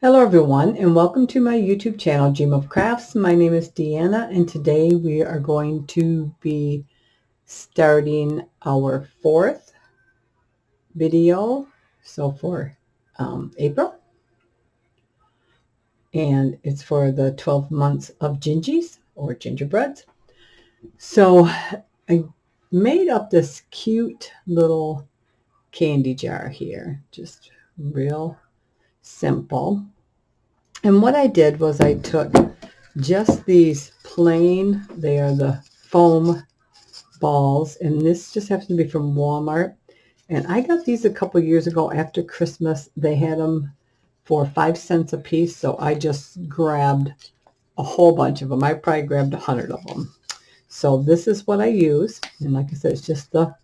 Hello everyone, and welcome to my YouTube channel, Dream of Crafts. My name is Deanna, and today we are going to be starting our fourth video, so for April, and it's for the 12 months of Gingies, or gingerbreads. So I made up this cute little candy jar here, just real simple. And what I did was I took just these plain, they are the foam balls, and this just happens to be from Walmart. And I got these a couple years ago after Christmas. They had them for 5 cents a piece, so I just grabbed a whole bunch of them. I probably grabbed 100 of them. So this is what I use, and like I said, it's just the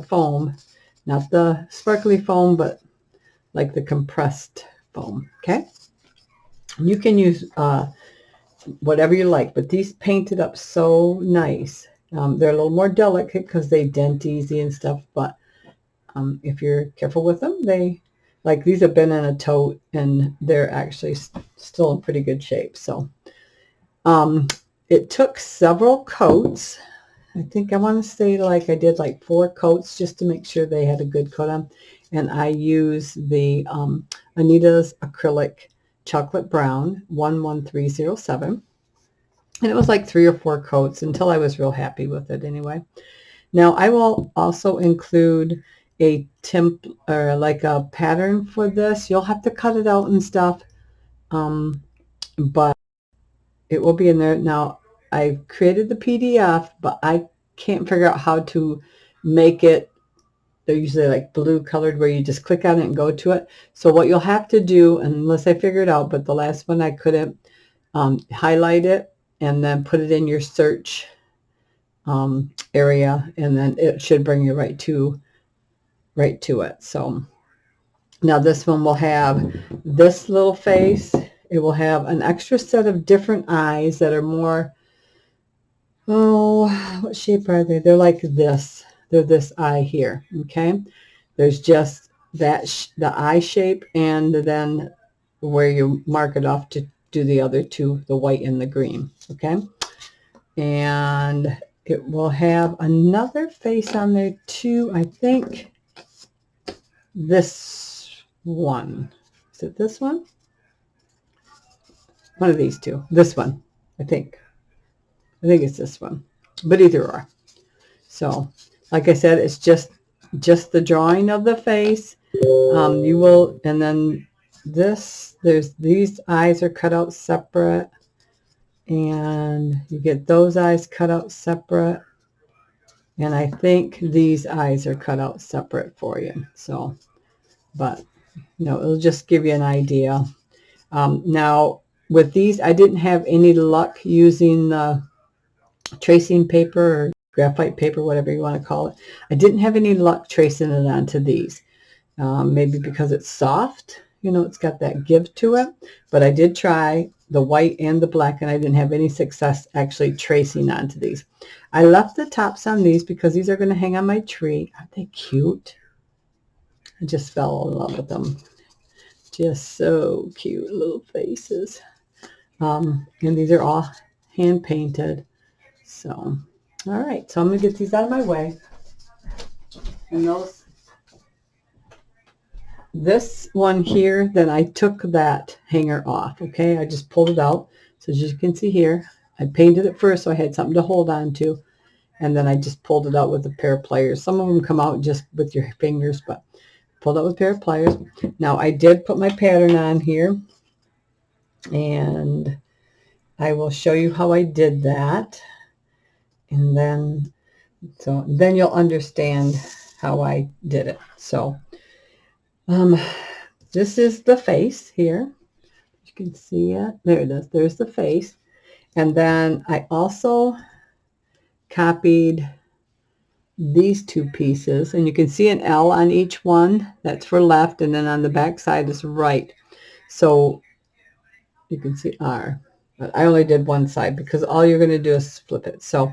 foam, not the sparkly foam, but like the compressed foam. Okay, you can use whatever you like, but these painted up so nice. They're a little more delicate because they dent easy and stuff, but if you're careful with them, these have been in a tote and they're actually still in pretty good shape. So it took several coats. I think I want to say like I did like 4 coats just to make sure they had a good coat on. And I use the Anita's acrylic chocolate brown 11307. And it was like 3 or 4 coats until I was real happy with it anyway. Now I will also include a like a pattern for this. You'll have to cut it out and stuff, but it will be in there. Now I've created the PDF, but I can't figure out how to make it. They're usually like blue colored where you just click on it and go to it. So what you'll have to do, unless I figure it out, but the last one I couldn't, highlight it and then put it in your search area, and then it should bring you right to it. So now this one will have this little face. It will have an extra set of different eyes that are more, what shape are they? They're like this. They're this eye here. Okay, there's just that the eye shape, and then where you mark it off to do the other two, the white and the green. Okay, and it will have another face on there too. I think this one. Is it this one? One of these two. This one, I think. I think it's this one. But either or. So, like I said, it's just the drawing of the face. You will, and then these eyes are cut out separate. And you get those eyes cut out separate. And I think these eyes are cut out separate for you. So, but, it'll just give you an idea. Now, with these, I didn't have any luck using the tracing paper or graphite paper, whatever you want to call it. I didn't have any luck tracing it onto these. Maybe because it's soft, it's got that give to it. But I did try the white and the black, and I didn't have any success actually tracing onto these. I left the tops on these because these are going to hang on my tree. Aren't they cute? I just fell in love with them. Just so cute little faces. And these are all hand painted. So, all right. So I'm going to get these out of my way. And this one here, then I took that hanger off. Okay. I just pulled it out. So as you can see here, I painted it first so I had something to hold on to. And then I just pulled it out with a pair of pliers. Some of them come out just with your fingers, but pulled out with a pair of pliers. Now I did put my pattern on here, and I will show you how I did that. And then you'll understand how I did it. So this is the face here. You can see it. There it is. There's the face. And then I also copied these 2 pieces, and you can see an L on each one. That's for left, and then on the back side is right. So you can see R. But I only did one side because all you're going to do is flip it. So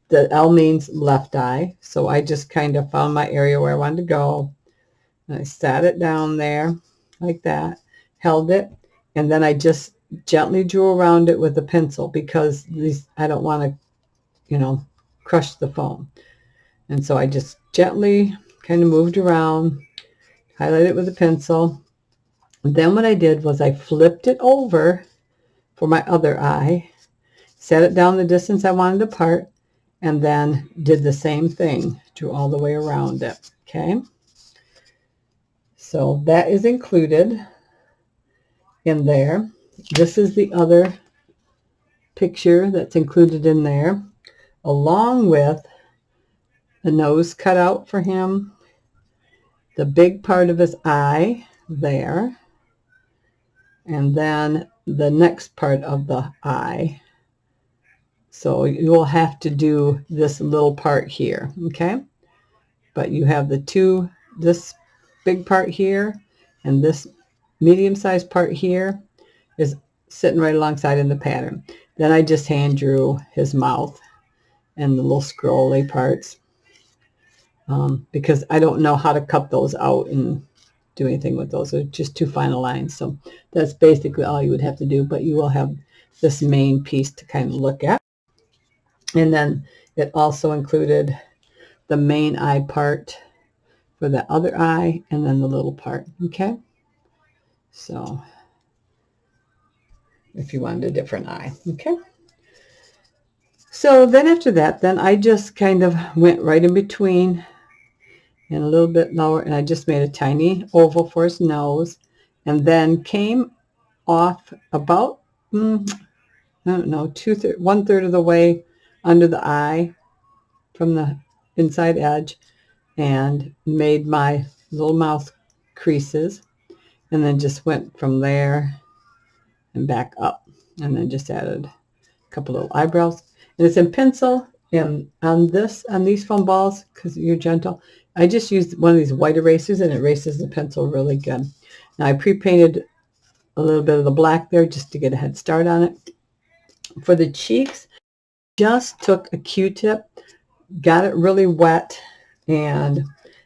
the L means left eye. So I just kind of found my area where I wanted to go. And I sat it down there like that, held it, and then I just gently drew around it with a pencil because these, I don't want to, you know, crush the foam. And so I just gently kind of moved around, highlighted it with a pencil. And then what I did was I flipped it over for my other eye, set it down the distance I wanted apart, and then did the same thing, drew all the way around it. Okay, so that is included in there. This is the other picture that's included in there, along with the nose cut out for him, the big part of his eye there, and then the next part of the eye. So you will have to do this little part here, okay? But you have the two, this big part here and this medium-sized part here is sitting right alongside in the pattern. Then I just hand drew his mouth and the little scrolly parts because I don't know how to cut those out and do anything with those. They're just two final lines. So that's basically all you would have to do, but you will have this main piece to kind of look at. And then it also included the main eye part for the other eye and then the little part. Okay. So if you wanted a different eye. Okay. So then after that, then I just kind of went right in between and a little bit lower, and I just made a tiny oval for his nose, and then came off about, I don't know, 1/3 of the way under the eye from the inside edge, and made my little mouth creases, and then just went from there and back up, and then just added a couple little eyebrows. And it's in pencil, and on these foam balls, because you're gentle, I just used one of these white erasers, and it erases the pencil really good. Now I pre-painted a little bit of the black there just to get a head start on it. For the cheeks, just took a Q-tip, got it really wet, and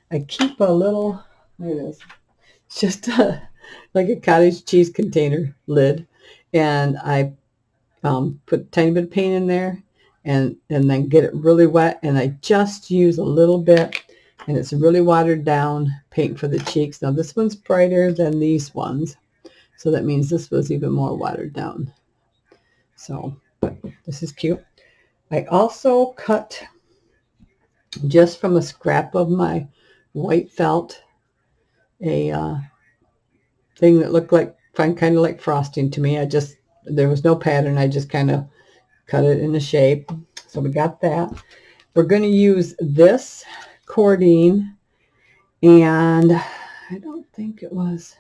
I keep a little, there it is, it's just like a cottage cheese container lid, and I put a tiny bit of paint in there and then get it really wet, and I just use a little bit, and it's really watered down paint for the cheeks. Now this one's brighter than these ones, so that means this was even more watered down. So, but this is cute. I also cut, just from a scrap of my white felt, a thing that looked like, kind of like frosting to me. There was no pattern. I just kind of cut it in a shape. So we got that. We're going to use this cordine, and I don't think it was,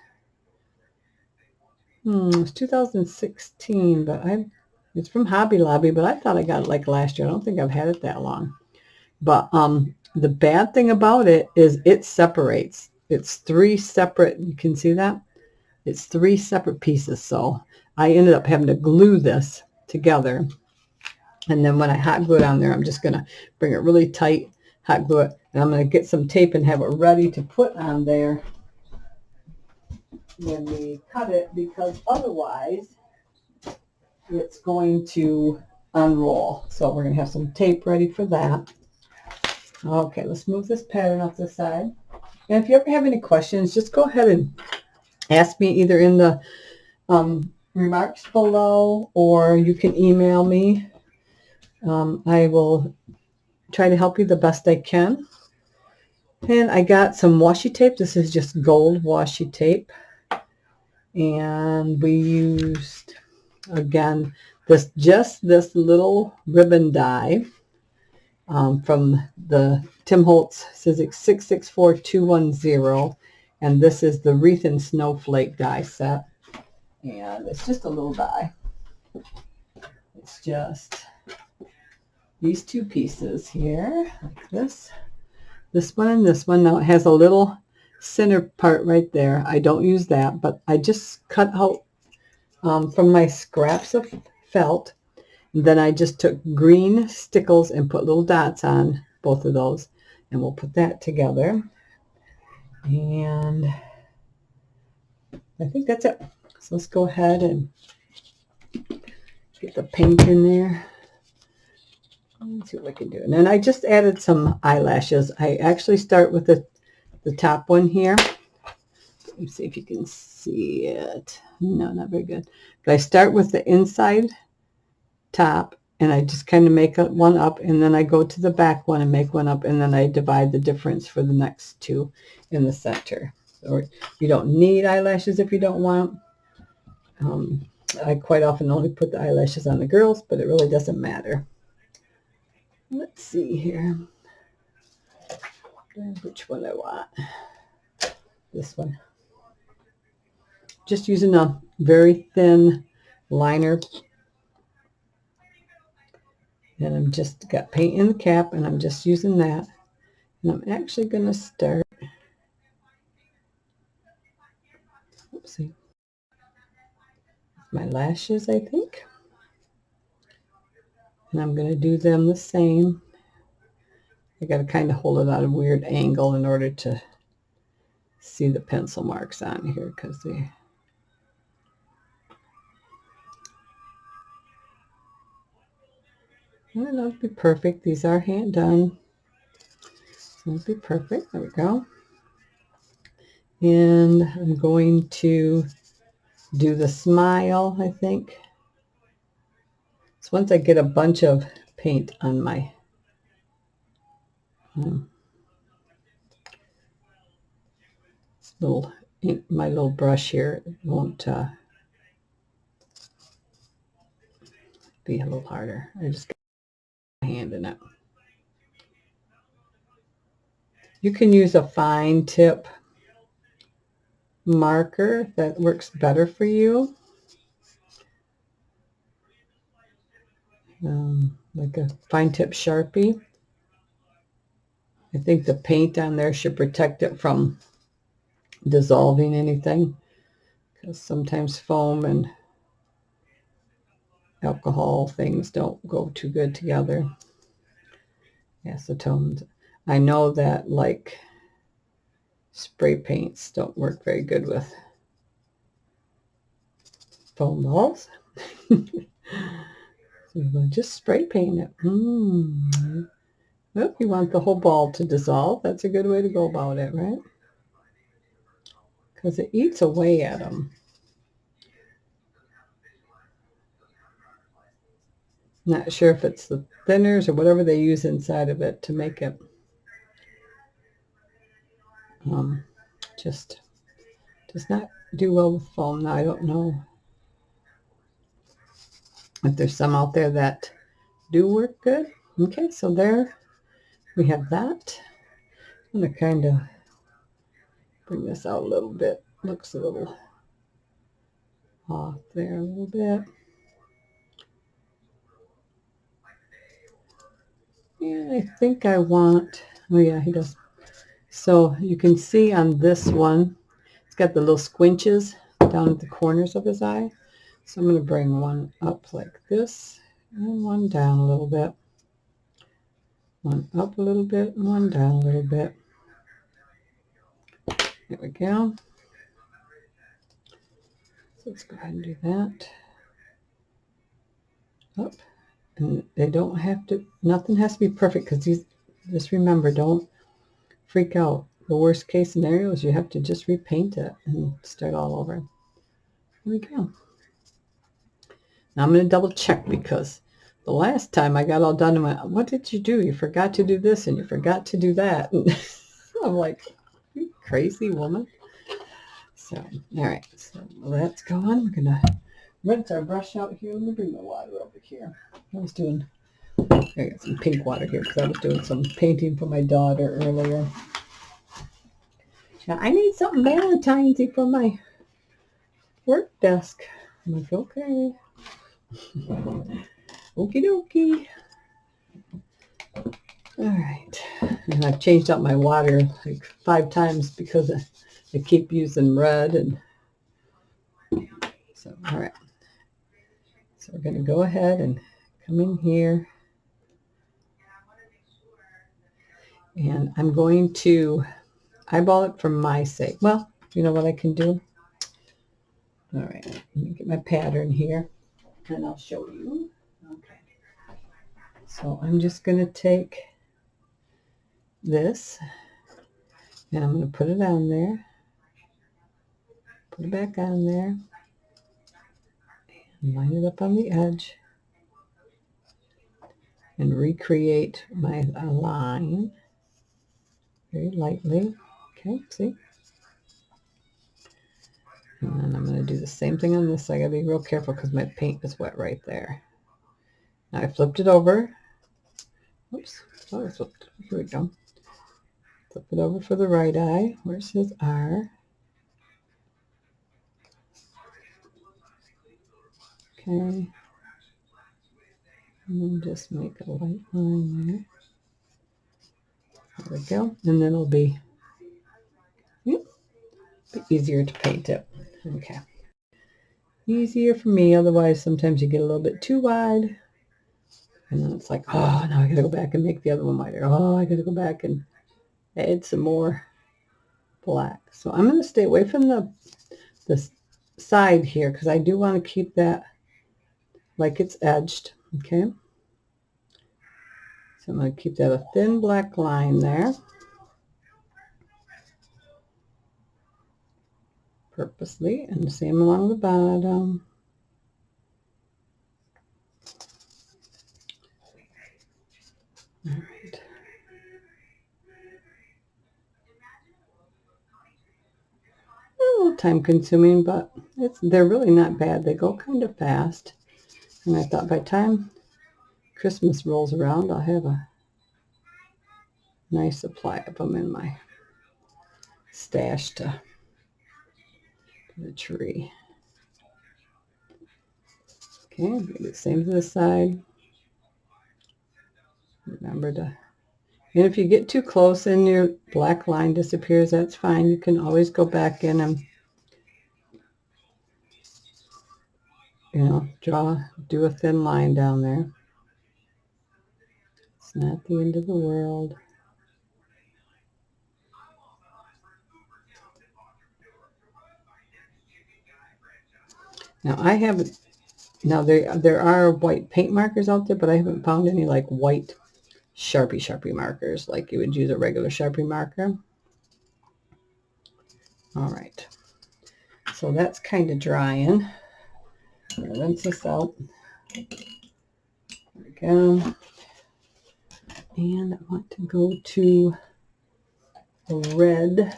it was 2016, but it's from Hobby Lobby, but I thought I got it like last year. I don't think I've had it that long. But the bad thing about it is it separates. It's three separate, you can see that? It's three separate pieces. So I ended up having to glue this together. And then when I hot glue it on there, I'm just going to bring it really tight, hot glue it, and I'm going to get some tape and have it ready to put on there when we cut it, because otherwise it's going to unroll. So we're going to have some tape ready for that. Okay, let's move this pattern off the side. And if you ever have any questions, just go ahead and ask me either in the remarks below, or you can email me. I will try to help you the best I can. And I got some washi tape. This is just gold washi tape. And we used, again, this little ribbon die from the Tim Holtz Sizzix 664210. And this is the Wreath and Snowflake die set. And it's just a little die. It's just these two pieces here, like this one and this one. Now it has a little center part right there. I don't use that, but I just cut out from my scraps of felt. And then I just took green stickles and put little dots on both of those, and we'll put that together. And I think that's it. So let's go ahead and get the paint in there. Let's see what I can do. And then I just added some eyelashes. I actually start with the top one here. Let me see if you can see it. No, not very good. But I start with the inside top, and I just kind of make one up, and then I go to the back one and make one up, and then I divide the difference for the next two in the center. Or you don't need eyelashes if you don't want. I quite often only put the eyelashes on the girls, but it really doesn't matter. Let's see here. Which one I want. This one. Just using a very thin liner. And I'm just got paint in the cap, and I'm just using that. And I'm actually going to start. Oopsie. My lashes, I think. And I'm going to do them the same. I got to kind of hold it at a weird angle in order to see the pencil marks on here, because they it'll be perfect. These are hand done. So it'll be perfect. There we go. And I'm going to do the smile, I think. So once I get a bunch of paint on my little brush here, it won't be a little harder. I just got my hand in it. You can use a fine tip marker that works better for you. Like a fine tip Sharpie. I think the paint on there should protect it from dissolving anything, because sometimes foam and alcohol things don't go too good together. Acetones. I know that like spray paints don't work very good with foam balls. So we'll just spray paint it. Well, you want the whole ball to dissolve. That's a good way to go about it, right? Because it eats away at them. Not sure if it's the thinners or whatever they use inside of it to make it just does not do well with foam. Now, I don't know if there's some out there that do work good. Okay, so there we have that. I'm going to kind of bring this out a little bit. Looks a little off there a little bit. Yeah, I think I want, oh yeah, he does. So you can see on this one, it's got the little squinches down at the corners of his eye. So I'm going to bring one up like this and one down a little bit. One up a little bit and one down a little bit. There we go. So let's go ahead and do that. Up. And they don't have to, nothing has to be perfect, because these, just remember, don't freak out. The worst case scenario is you have to just repaint it and start all over. Here we go. Now I'm going to double check, because the last time I got all done and went, what did you do? You forgot to do this and you forgot to do that. And I'm like, you crazy woman. So, all right. So that's gone. We're going to rinse our brush out here. Let me bring my water over here. I got some pink water here because I was doing some painting for my daughter earlier. Now, I need something Valentine's-y for my work desk. I'm like, okay. Okie dokie. All right. And I've changed out my water like 5 times because I keep using red. And so, all right. So we're going to go ahead and come in here. And I'm going to eyeball it for my sake. Well, you know what I can do? All right, let me get my pattern here and I'll show you. Okay. So I'm just going to take this and I'm going to put it on there, put it back on there, and line it up on the edge and recreate my line very lightly. Okay, see? And then I'm going to do the same thing on this. I got to be real careful because my paint is wet right there. Now I flipped it over. Oops. Oh, it's flipped. Here we go. Flip it over for the right eye where it says R. Okay. And then just make a light line there. There we go. And then it'll be, easier to paint it. Okay. Easier for me. Otherwise, sometimes you get a little bit too wide. And then it's like, oh, now I got to go back and make the other one wider. Oh, I got to go back and add some more black. So I'm going to stay away from the side here because I do want to keep that like it's edged. Okay. So I'm going to keep that a thin black line there. Purposely. And the same along the bottom. All right. A little time consuming, but they're really not bad. They go kind of fast. And I thought by the time Christmas rolls around, I'll have a nice supply of them in my stash to the tree. Okay, I'm going to do the same to the side. Remember to, and if you get too close and your black line disappears, that's fine. You can always go back in and, do a thin line down there. It's not the end of the world. Now I haven't, there are white paint markers out there, but I haven't found any like white Sharpie markers like you would use a regular Sharpie marker. All right, so that's kind of drying. I'm going to rinse this out. There we go. And I want to go to the red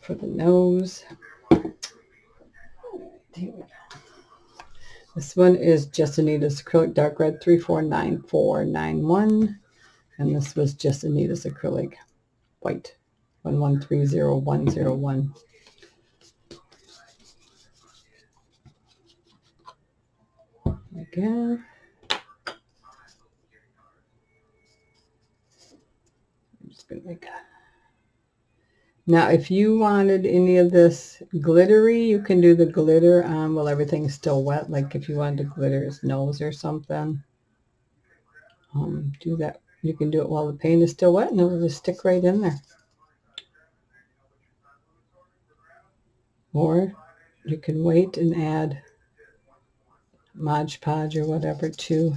for the nose. Here we go. This one is Just Anita's Acrylic Dark Red 349491. And this was Just Anita's Acrylic White 1130101. Again. I'm just going to make a... Now, if you wanted any of this glittery, you can do the glitter on while everything's still wet. Like if you wanted to glitter his nose or something, do that. You can do it while the paint is still wet and it'll just stick right in there. Or you can wait and add Mod Podge or whatever to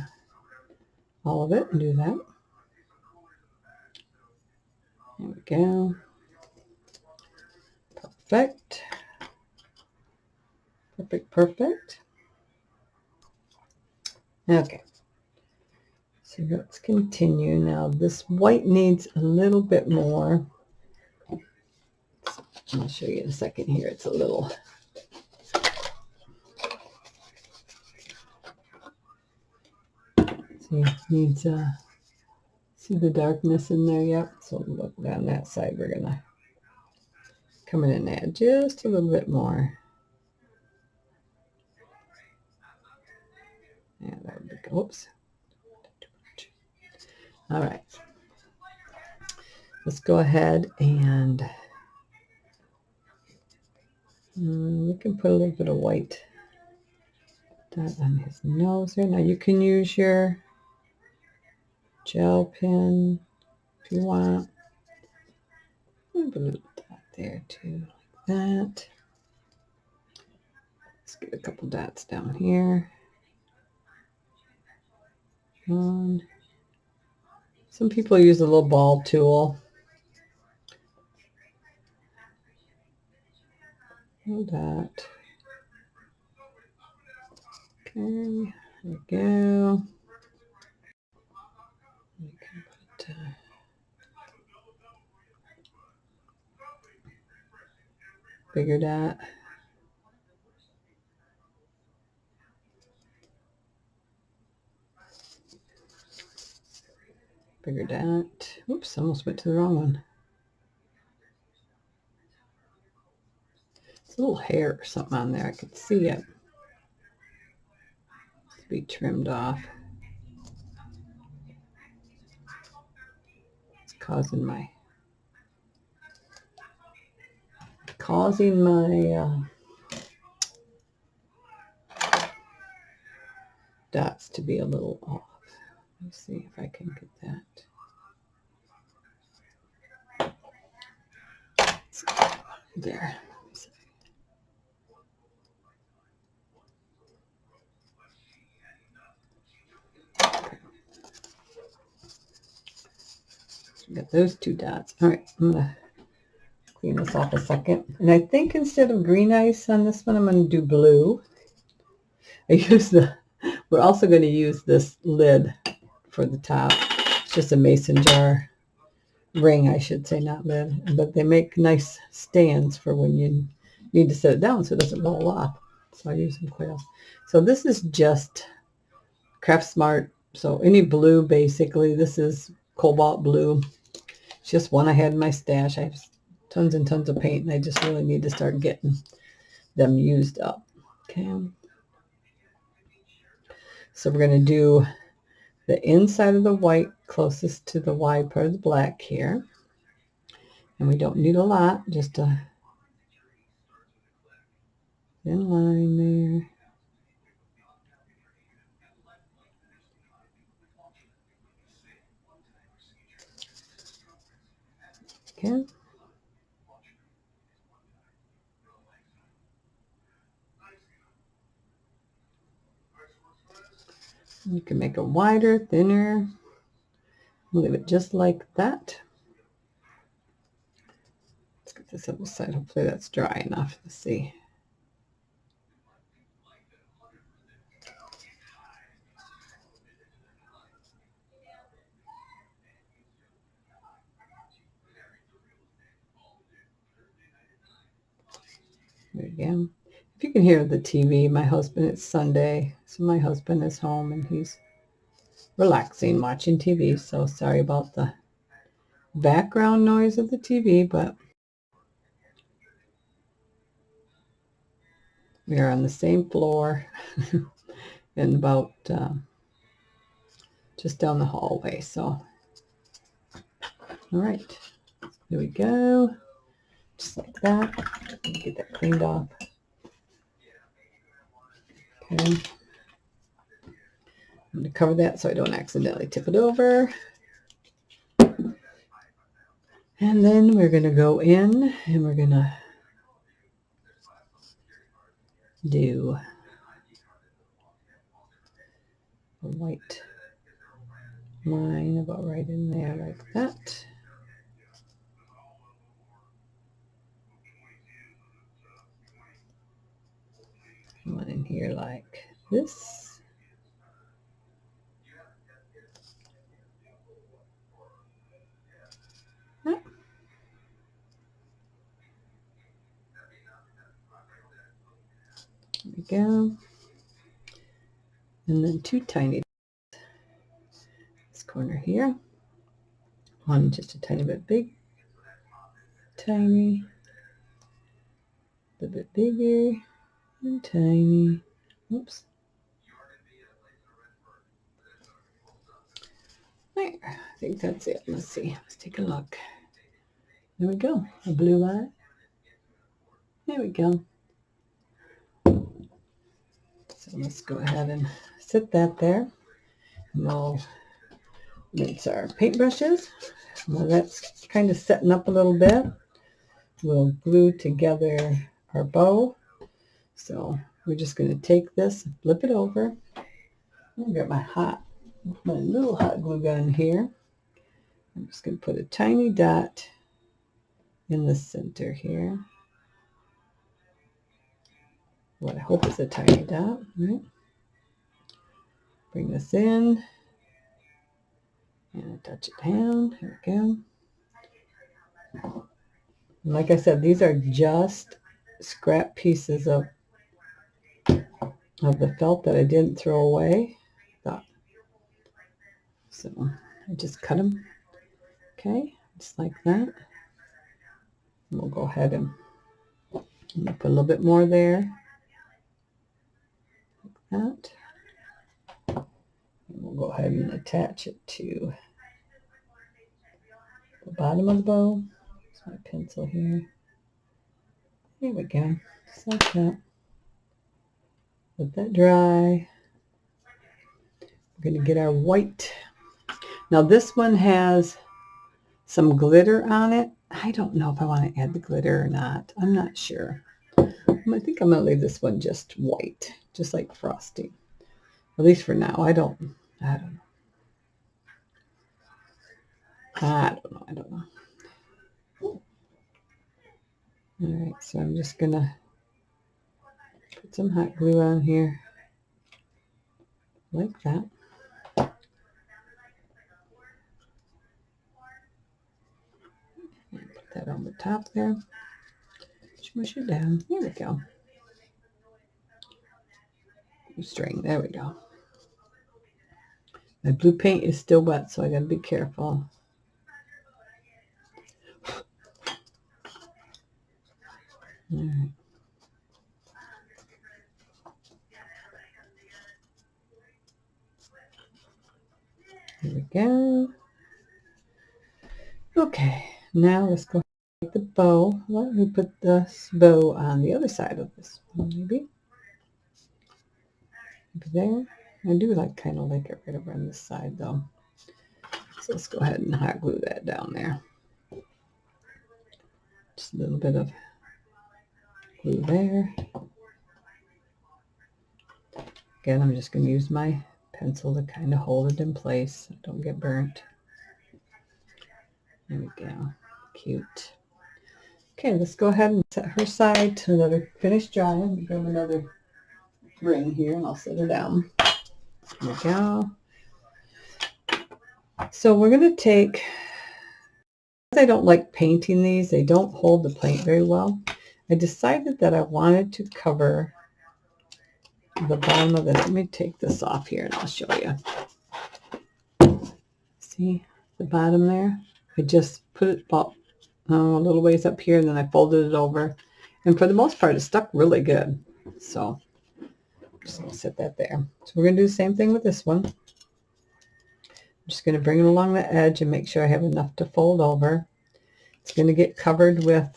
all of it and do that. There we go. Perfect. Perfect. Okay. So let's continue. Now this white needs a little bit more. I'll show you in a second here. It's a little... See, needs see the darkness in there? Yep. So look down that side. We're going to come in and add just a little bit more. Yeah, there we go. Oops. All right. Let's go ahead and we can put a little bit of white dot on his nose here. Now you can use your gel pen if you want. Put a little dot there too, like that. Let's get a couple dots down here. One. Some people use a little ball tool. Hold that. Okay, there we go. You can put, bigger dot. Bigger dot. Oops, almost went to the wrong one. It's a little hair or something on there. I could see it. To be trimmed off. It's causing my dots to be a little off. Let me see if I can get that. There. Okay. So got those two dots. All right, I'm gonna clean this off a second. And I think instead of green ice on this one, I'm gonna do blue. We're also going to use this lid for the top. It's just a mason jar ring, I should say, not lid. But they make nice stands for when you need to set it down so it doesn't roll off. So I use them quite often. So this is just Craft Smart. So any blue, basically. This is cobalt blue. It's just one I had in my stash. I have tons and tons of paint, and I just really need to start getting them used up. Okay. So we're going to do the inside of the white closest to the wide part of the black here. And we don't need a lot, just a thin line there. Okay. You can make it wider, thinner. Leave it just like that. Let's get this other side. Hopefully that's dry enough to see. There you go. If you can hear the TV, my husband, it's Sunday, so my husband is home and he's relaxing, watching TV. So sorry about the background noise of the TV, but we are on the same floor and about just down the hallway. So, all right, there we go. Just like that. Get that cleaned off. Okay. I'm going to cover that so I don't accidentally tip it over. And then we're going to go in and we're going to do a white line about right in there like that. One in here like this. Ah. There we go. And then two tiny, this corner here. One just a tiny bit big, tiny, a bit bigger, and tiny. Oops. There, I think that's it. Let's see. Let's take a look. There we go. A blue eye. There we go. So let's go ahead and sit that there. And we'll rinse our paintbrushes. Well, that's kind of setting up a little bit. we'll glue together our bow. So we're just going to take this, flip it over. I'll get my little hot glue gun here. I'm just going to put a tiny dot in the center here. What I hope is a tiny dot, right? Bring this in and touch it down. Here we go. And like I said, these are just scrap pieces of the felt that I didn't throw away. So I just cut them, okay, just like that. And we'll go ahead and put a little bit more there, like that. And we'll go ahead and attach it to the bottom of the bow. There's my pencil here. There we go, just like that. Let that dry. We're going to get our white. Now this one has some glitter on it. I don't know if I want to add the glitter or not. I'm not sure. I think I'm going to leave this one just white, just like frosting. At least for now. I don't know. All right, so I'm just going to put some hot glue on here, like that. And put that on the top there. Smush it down. There we go. String. There we go. My blue paint is still wet, so I got to be careful. All right. There we go. Okay, now let's go with the bow. Let me put this bow on the other side of this one, maybe. There. I do kind of like it right over on this side, though. So let's go ahead and hot glue that down there. Just a little bit of glue there. Again, I'm just going to use my pencil to kind of hold it in place so don't get burnt. There we go. Cute. Okay, let's go ahead and set her side to let her finish drying. Grab another ring here and I'll set her down. There we go. So we're going to take, I don't like painting these. They don't hold the paint very well. I decided that I wanted to cover the bottom of this. Let me take this off here and I'll show you. See the bottom there? I just put it about a little ways up here and then I folded it over. And for the most part, it stuck really good. So I'm just going to set that there. So we're going to do the same thing with this one. I'm just going to bring it along the edge and make sure I have enough to fold over. It's going to get covered with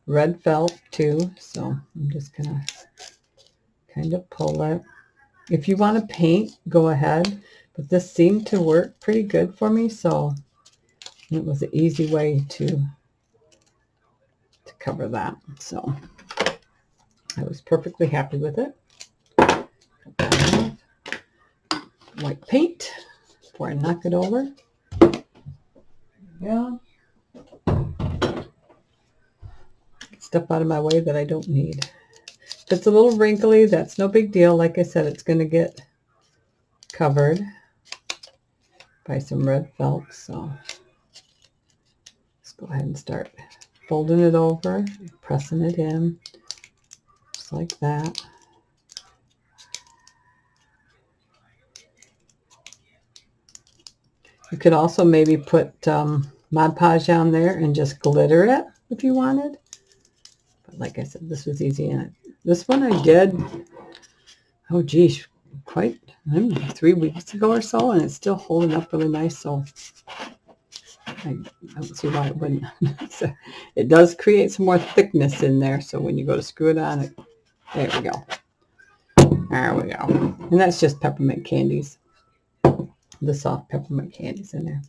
red felt too. So I'm just going to kind of pull it. If you want to paint, go ahead. But this seemed to work pretty good for me. So it was an easy way to cover that. So I was perfectly happy with it. White paint before I knock it over. There we go. Get stuff out of my way that I don't need. If it's a little wrinkly, that's no big deal. Like I said, it's going to get covered by some red felt. So let's go ahead and start folding it over, pressing it in, just like that. You could also maybe put Mod Podge on there and just glitter it if you wanted. But like I said, this was easy. And this one I did, oh geez, quite 3 weeks ago or so, and it's still holding up really nice. So I don't see why it wouldn't. So it does create some more thickness in there. So when you go to screw it on, there we go. There we go. And that's just peppermint candies. The soft peppermint candies in there.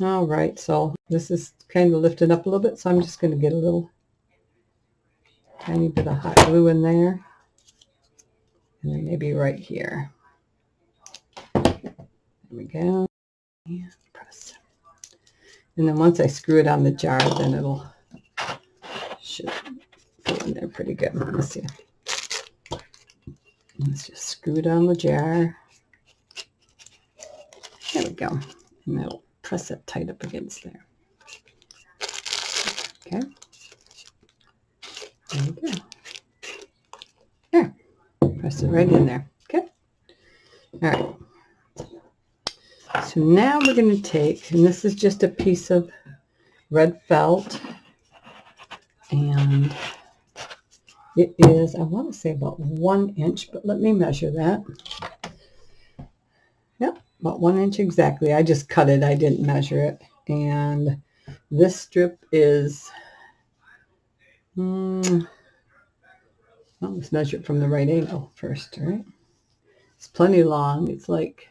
All right, so this is kind of lifted up a little bit, so I'm just going to get a little tiny bit of hot glue in there, and then maybe right here. There we go. And press. And then once I screw it on the jar, then it'll should go in there pretty good. Let's see. Let's just screw it on the jar. There we go. And that'll press it tight up against there. Okay. There we go. There. Press it right in there. Okay. All right. So now we're going to take, and this is just a piece of red felt, and it is, I want to say about 1 inch, but let me measure that. Yep, about 1 inch exactly. I just cut it. I didn't measure it. And this strip is, well, let's measure it from the right angle first, right? It's plenty long. It's like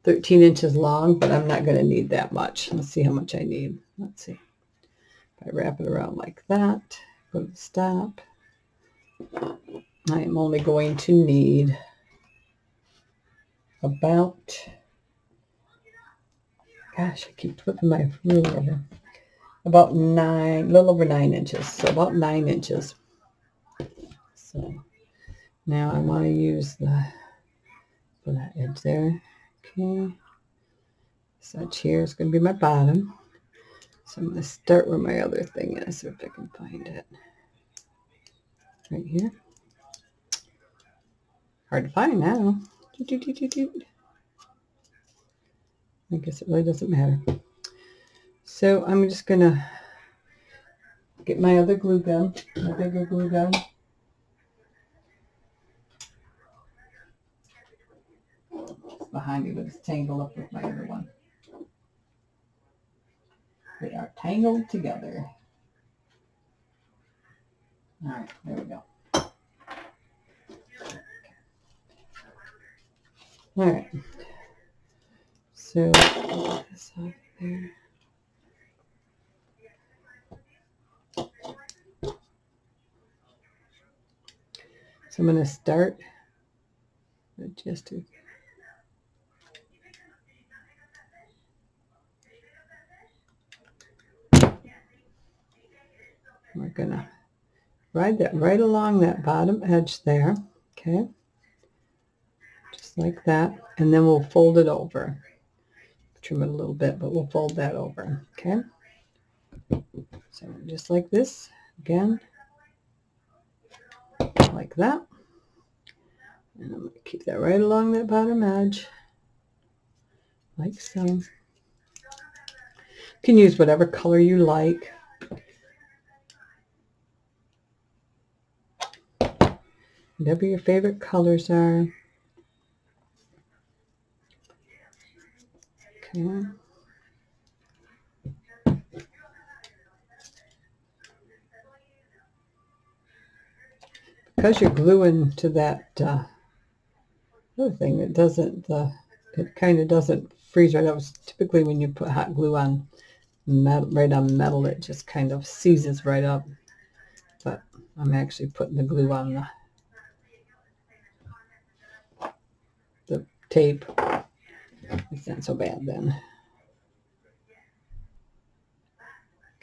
13 inches long, but I'm not going to need that much. Let's see how much I need. Let's see. If I wrap it around like that, go to stop. I am only going to need about, gosh, I keep flipping my ruler over. About a little over 9 inches. So about 9 inches. So now I want to use for that edge there. Okay. This edge here is going to be my bottom. So I'm going to start where my other thing is, see if I can find it. Right here. Hard to find now. I guess it really doesn't matter. So I'm just going to get my other glue gun, my bigger glue gun. It's behind me, but it's tangled up with my other one. They are tangled together. All right, there we go. All right. So put this off there. So I'm going to start with just a, we're going to ride that right along that bottom edge there. Okay. Just like that. And then we'll fold it over. Trim it a little bit, but we'll fold that over. Okay. So just like this again. Like that. And I'm going to keep that right along that bottom edge. Like so. You can use whatever color you like. Whatever your favorite colors are. Okay. Because you're gluing to that other thing, it doesn't, it kind of doesn't freeze right up. Typically when you put hot glue on metal, right on metal, it just kind of seizes right up. But I'm actually putting the glue on the tape. It's not so bad then.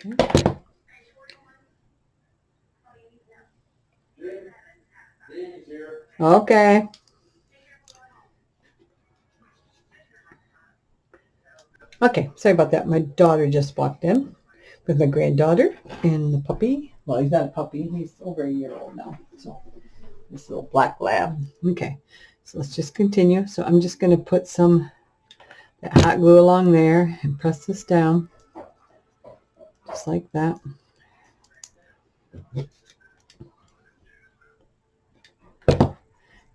Okay. Okay. Okay, sorry about that. My daughter just walked in with my granddaughter and the puppy. Well, he's not a puppy. He's over a year old now. So this little black lab. Okay, so let's just continue. So I'm just going to put some that hot glue along there and press this down just like that.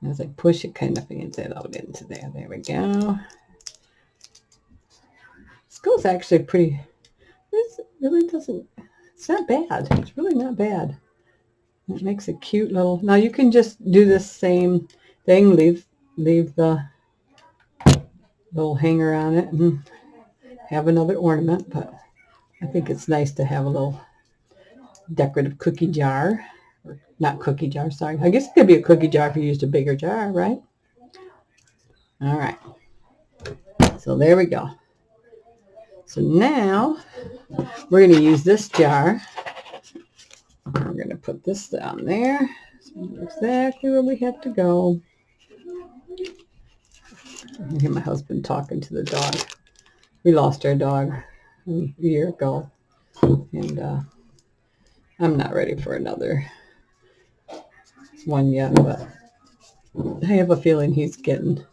As I push it, kind of fans it out into there. There we go. This goes actually pretty, it really doesn't, it's not bad. It's really not bad. It makes a cute little, now you can just do this same thing, leave the little hanger on it and have another ornament, but I think it's nice to have a little decorative cookie jar. Or not cookie jar, sorry. I guess it could be a cookie jar if you used a bigger jar, right? All right. So there we go. So now we're going to use this jar. We're going to put this down there. So exactly where we have to go. I hear my husband talking to the dog. We lost our dog a year ago. And I'm not ready for another one yet, but I have a feeling he's getting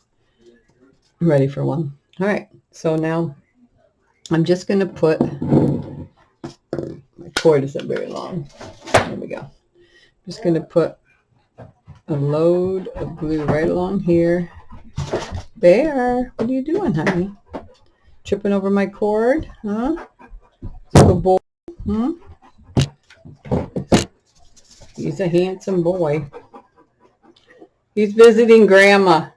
ready for one. All right. So now I'm just going to put, my cord isn't very long. There we go. I'm just going to put a load of glue right along here. Bear, what are you doing, honey? Tripping over my cord? Huh? Good boy. Hmm? He's a handsome boy. He's visiting Grandma.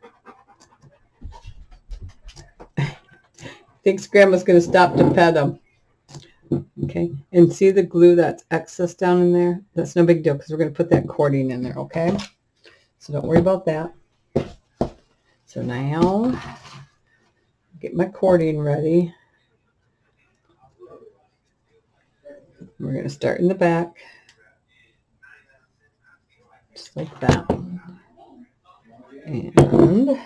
Thinks Grandma's going to stop to pet him. Okay, and see the glue that's excess down in there? That's no big deal because we're going to put that cording in there, okay? So don't worry about that. So now, get my cording ready. We're going to start in the back, just like that. And I'm going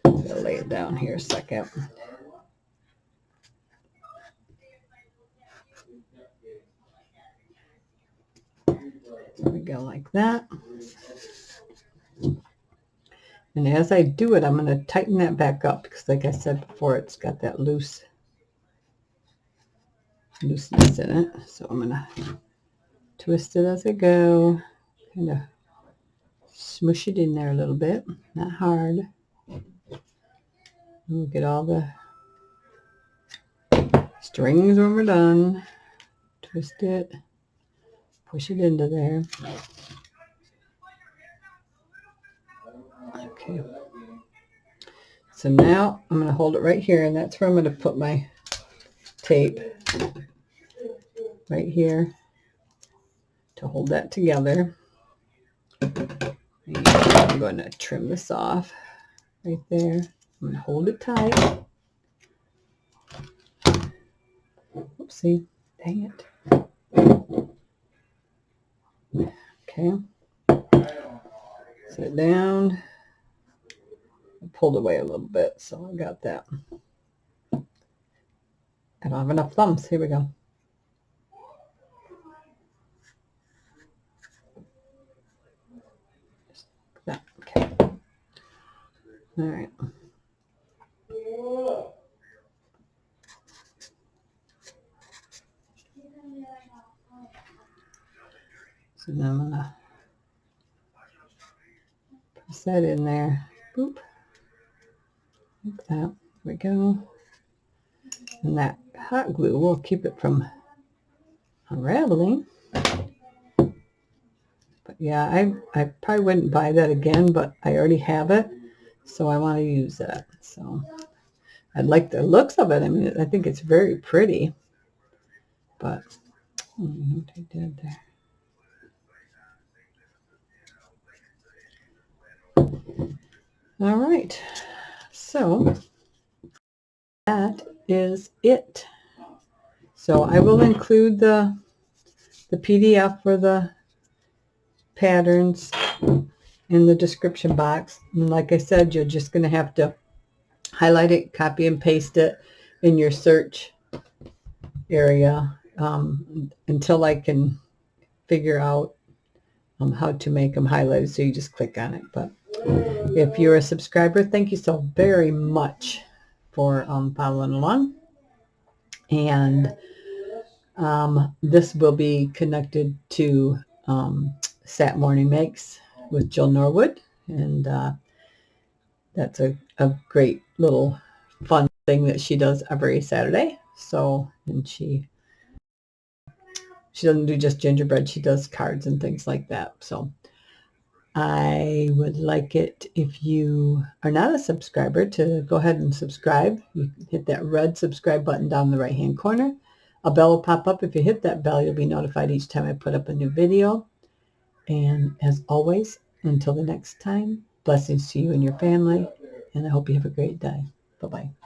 to lay it down here a second. There we go, like that. And as I do it, I'm going to tighten that back up because, like I said before, it's got that looseness in it. So I'm going to twist it as I go, kind of smush it in there a little bit, not hard. And we'll get all the strings when we're done. Twist it, push it into there. Okay. So now I'm going to hold it right here, and that's where I'm going to put my tape right here to hold that together. And I'm going to trim this off right there. I'm going to hold it tight. Oopsie, dang it. Okay. Set it down. I pulled away a little bit, so I got that. I don't have enough thumbs. Here we go. Just like that. Okay. All right. So now I'm gonna press that in there. Boop. Like that. There we go. And that hot glue will keep it from unraveling. But yeah, I probably wouldn't buy that again, but I already have it, so I want to use that. So I like the looks of it. I mean, I think it's very pretty, but I don't know what I did there. All right, so that is it. So I will include the PDF for the patterns in the description box. And like I said, you're just going to have to highlight it, copy and paste it in your search area until I can figure out how to make them highlighted. So you just click on it. But if you're a subscriber, thank you so very much for following along. And this will be connected to Sat Morning Makes with Jill Norwood, and that's a great little fun thing that she does every Saturday. So, and she doesn't do just gingerbread, she does cards and things like that. So I would like it if you are not a subscriber to go ahead and subscribe. You can hit that red subscribe button down in the right hand corner. A bell will pop up. If you hit that bell, you'll be notified each time I put up a new video. And as always, until the next time, blessings to you and your family, and I hope you have a great day. Bye-bye.